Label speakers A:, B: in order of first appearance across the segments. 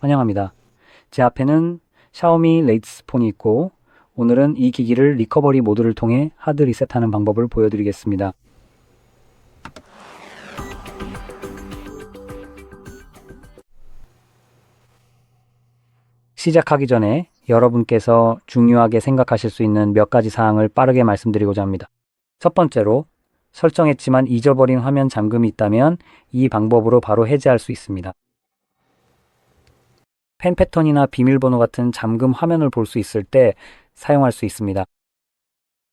A: 환영합니다. 제 앞에는 샤오미 레이트스 폰이 있고 오늘은 이 기기를 리커버리 모드를 통해 하드 리셋하는 방법을 보여드리겠습니다. 시작하기 전에 여러분께서 중요하게 생각하실 수 있는 몇 가지 사항을 빠르게 말씀드리고자 합니다. 첫 번째로 설정했지만 잊어버린 화면 잠금이 있다면 이 방법으로 바로 해제할 수 있습니다. 펜 패턴이나 비밀번호 같은 잠금 화면을 볼 수 있을 때 사용할 수 있습니다.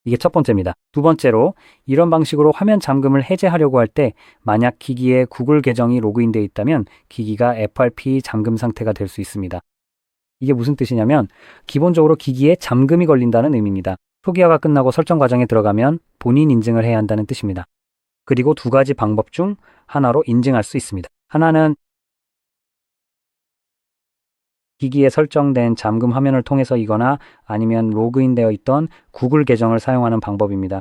A: 이게 첫 번째입니다. 두 번째로 이런 방식으로 화면 잠금을 해제하려고 할 때 만약 기기에 구글 계정이 로그인되어 있다면 기기가 FRP 잠금 상태가 될 수 있습니다. 이게 무슨 뜻이냐면 기본적으로 기기에 잠금이 걸린다는 의미입니다. 초기화가 끝나고 설정 과정에 들어가면 본인 인증을 해야 한다는 뜻입니다. 그리고 두 가지 방법 중 하나로 인증할 수 있습니다. 하나는 기기에 설정된 잠금 화면을 통해서이거나 아니면 로그인되어 있던 구글 계정을 사용하는 방법입니다.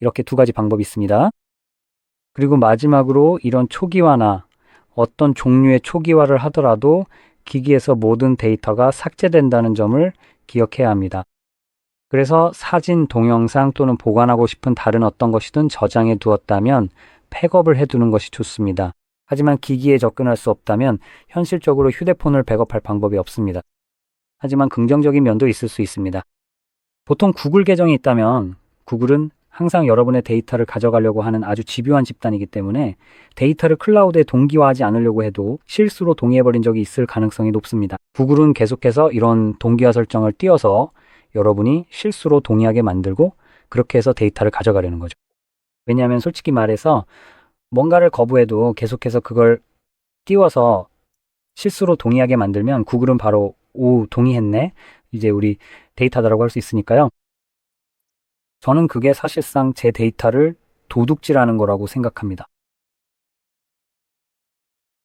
A: 이렇게 두 가지 방법이 있습니다. 그리고 마지막으로 이런 초기화나 어떤 종류의 초기화를 하더라도 기기에서 모든 데이터가 삭제된다는 점을 기억해야 합니다. 그래서 사진, 동영상 또는 보관하고 싶은 다른 어떤 것이든 저장해 두었다면 백업을 해두는 것이 좋습니다. 하지만 기기에 접근할 수 없다면 현실적으로 휴대폰을 백업할 방법이 없습니다. 하지만 긍정적인 면도 있을 수 있습니다. 보통 구글 계정이 있다면 구글은 항상 여러분의 데이터를 가져가려고 하는 아주 집요한 집단이기 때문에 데이터를 클라우드에 동기화하지 않으려고 해도 실수로 동의해버린 적이 있을 가능성이 높습니다. 구글은 계속해서 이런 동기화 설정을 띄워서 여러분이 실수로 동의하게 만들고 그렇게 해서 데이터를 가져가려는 거죠. 왜냐하면 솔직히 말해서 뭔가를 거부해도 계속해서 그걸 띄워서 실수로 동의하게 만들면 구글은 바로 동의했네. 이제 우리 데이터다라고 할 수 있으니까요. 저는 그게 사실상 제 데이터를 도둑질하는 거라고 생각합니다.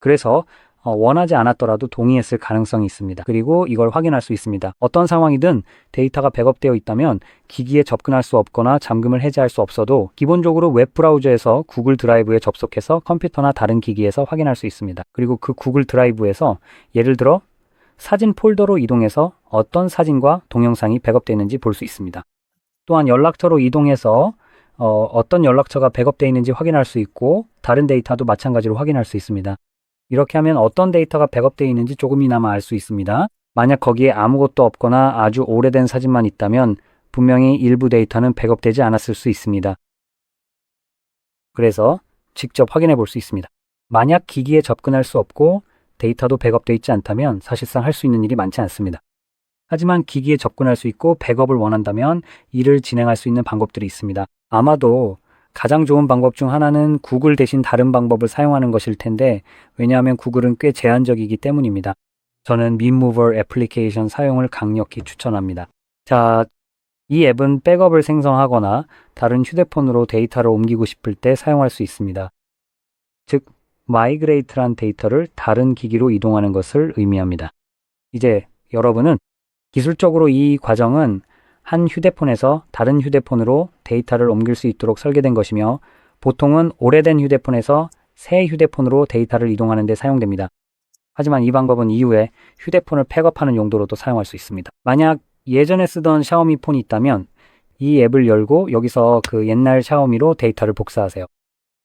A: 그래서 원하지 않았더라도 동의했을 가능성이 있습니다. 그리고 이걸 확인할 수 있습니다. 어떤 상황이든 데이터가 백업되어 있다면 기기에 접근할 수 없거나 잠금을 해제할 수 없어도 기본적으로 웹브라우저에서 구글 드라이브에 접속해서 컴퓨터나 다른 기기에서 확인할 수 있습니다. 그리고 그 구글 드라이브에서 예를 들어 사진 폴더로 이동해서 어떤 사진과 동영상이 백업되어 있는지 볼 수 있습니다. 또한 연락처로 이동해서 어떤 연락처가 백업되어 있는지 확인할 수 있고 다른 데이터도 마찬가지로 확인할 수 있습니다. 이렇게 하면 어떤 데이터가 백업되어 있는지 조금이나마 알 수 있습니다. 만약 거기에 아무것도 없거나 아주 오래된 사진만 있다면 분명히 일부 데이터는 백업되지 않았을 수 있습니다. 그래서 직접 확인해 볼 수 있습니다. 만약 기기에 접근할 수 없고 데이터도 백업되어 있지 않다면 사실상 할 수 있는 일이 많지 않습니다. 하지만 기기에 접근할 수 있고 백업을 원한다면 이를 진행할 수 있는 방법들이 있습니다. 아마도 가장 좋은 방법 중 하나는 구글 대신 다른 방법을 사용하는 것일 텐데 왜냐하면 구글은 꽤 제한적이기 때문입니다. 저는 민무버 애플리케이션 사용을 강력히 추천합니다. 자, 이 앱은 백업을 생성하거나 다른 휴대폰으로 데이터를 옮기고 싶을 때 사용할 수 있습니다. 즉, 마이그레이트란 데이터를 다른 기기로 이동하는 것을 의미합니다. 이제 여러분은 기술적으로 이 과정은 한 휴대폰에서 다른 휴대폰으로 데이터를 옮길 수 있도록 설계된 것이며 보통은 오래된 휴대폰에서 새 휴대폰으로 데이터를 이동하는 데 사용됩니다. 하지만 이 방법은 이후에 휴대폰을 백업하는 용도로도 사용할 수 있습니다. 만약 예전에 쓰던 샤오미 폰이 있다면 이 앱을 열고 여기서 그 옛날 샤오미로 데이터를 복사하세요.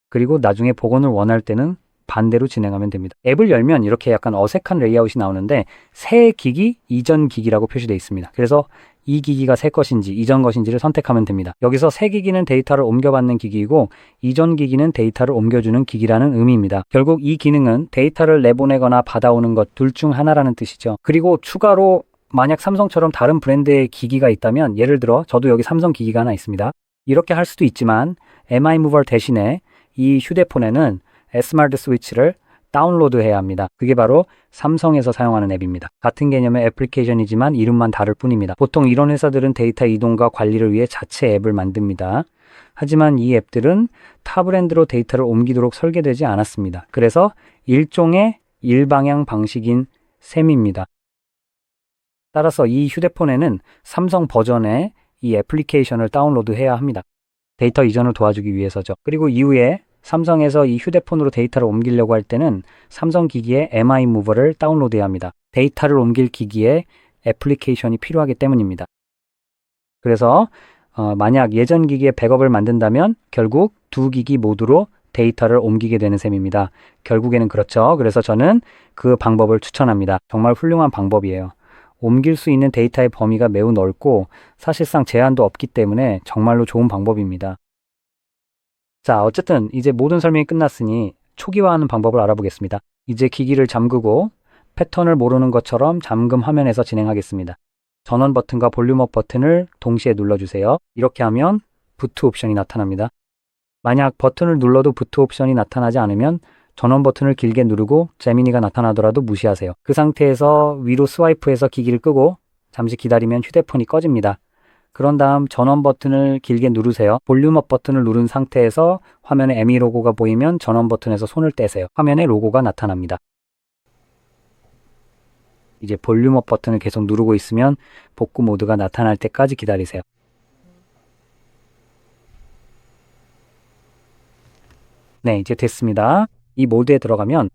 A: 그리고 나중에 복원을 원할 때는 반대로 진행하면 됩니다. 앱을 열면 이렇게 약간 어색한 레이아웃이 나오는데 새 기기, 이전 기기라고 표시되어 있습니다. 그래서 이 기기가 새 것인지 이전 것인지를 선택하면 됩니다. 여기서 새 기기는 데이터를 옮겨받는 기기이고 이전 기기는 데이터를 옮겨주는 기기라는 의미입니다. 결국 이 기능은 데이터를 내보내거나 받아오는 것 둘 중 하나라는 뜻이죠. 그리고 추가로 만약 삼성처럼 다른 브랜드의 기기가 있다면 예를 들어 저도 여기 삼성 기기가 하나 있습니다. 이렇게 할 수도 있지만 MI모버 대신에 이 휴대폰에는 스마트 스위치를 다운로드해야 합니다. 그게 바로 삼성에서 사용하는 앱입니다. 같은 개념의 애플리케이션이지만 이름만 다를 뿐입니다. 보통 이런 회사들은 데이터 이동과 관리를 위해 자체 앱을 만듭니다. 하지만 이 앱들은 타 브랜드로 데이터를 옮기도록 설계되지 않았습니다. 그래서 일종의 일방향 방식인 셈입니다. 따라서 이 휴대폰에는 삼성 버전의 이 애플리케이션을 다운로드해야 합니다. 데이터 이전을 도와주기 위해서죠. 그리고 이후에 삼성에서 이 휴대폰으로 데이터를 옮기려고 할 때는 삼성 기기에 MI모버를 다운로드해야 합니다. 데이터를 옮길 기기에 애플리케이션이 필요하기 때문입니다. 그래서 만약 예전 기기에 백업을 만든다면 결국 두 기기 모두로 데이터를 옮기게 되는 셈입니다. 결국에는 그렇죠. 그래서 저는 그 방법을 추천합니다. 정말 훌륭한 방법이에요. 옮길 수 있는 데이터의 범위가 매우 넓고 사실상 제한도 없기 때문에 정말로 좋은 방법입니다. 자, 어쨌든 이제 모든 설명이 끝났으니 초기화하는 방법을 알아보겠습니다. 이제 기기를 잠그고 패턴을 모르는 것처럼 잠금 화면에서 진행하겠습니다. 전원 버튼과 볼륨업 버튼을 동시에 눌러주세요. 이렇게 하면 부트 옵션이 나타납니다. 만약 버튼을 눌러도 부트 옵션이 나타나지 않으면 전원 버튼을 길게 누르고 제미니가 나타나더라도 무시하세요. 그 상태에서 위로 스와이프해서 기기를 끄고 잠시 기다리면 휴대폰이 꺼집니다. 그런 다음 전원 버튼을 길게 누르세요. 볼륨업 버튼을 누른 상태에서 화면에 ME 로고가 보이면 전원 버튼에서 손을 떼세요. 화면에 로고가 나타납니다. 이제 볼륨업 버튼을 계속 누르고 있으면 복구 모드가 나타날 때까지 기다리세요. 네, 이제 됐습니다. 이 모드에 들어가면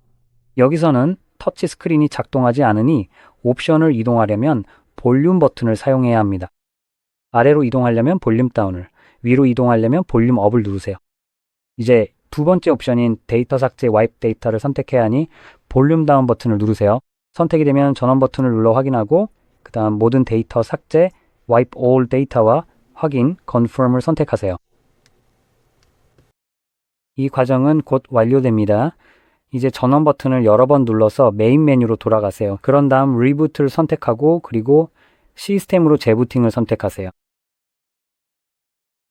A: 여기서는 터치 스크린이 작동하지 않으니 옵션을 이동하려면 볼륨 버튼을 사용해야 합니다. 아래로 이동하려면 볼륨 다운을, 위로 이동하려면 볼륨 업을 누르세요. 이제 두 번째 옵션인 데이터 삭제 와이프 데이터를 선택해야 하니 볼륨 다운 버튼을 누르세요. 선택이 되면 전원 버튼을 눌러 확인하고 그 다음 모든 데이터 삭제 와이프 all 데이터와 확인 confirm을 선택하세요. 이 과정은 곧 완료됩니다. 이제 전원 버튼을 여러 번 눌러서 메인 메뉴로 돌아가세요. 그런 다음 리부트를 선택하고 그리고 시스템으로 재부팅을 선택하세요.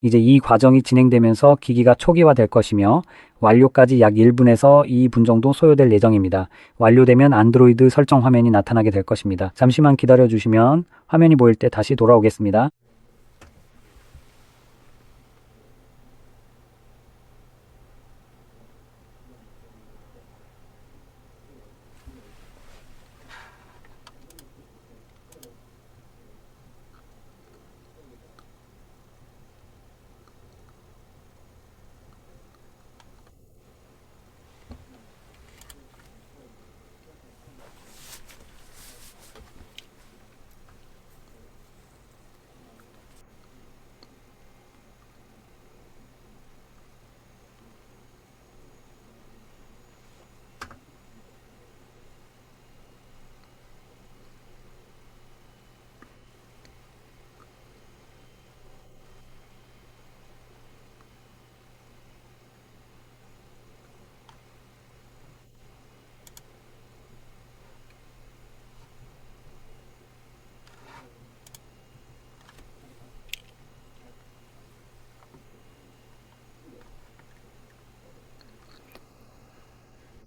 A: 이제 이 과정이 진행되면서 기기가 초기화될 것이며 완료까지 약 1분에서 2분 정도 소요될 예정입니다. 완료되면 안드로이드 설정 화면이 나타나게 될 것입니다. 잠시만 기다려 주시면 화면이 보일 때 다시 돌아오겠습니다.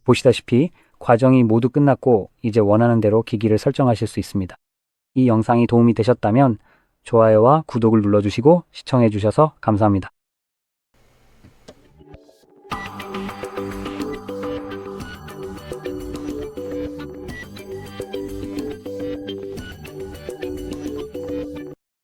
A: 보시다시피 과정이 모두 끝났고 이제 원하는 대로 기기를 설정하실 수 있습니다. 이 영상이 도움이 되셨다면 좋아요와 구독을 눌러주시고 시청해 주셔서 감사합니다.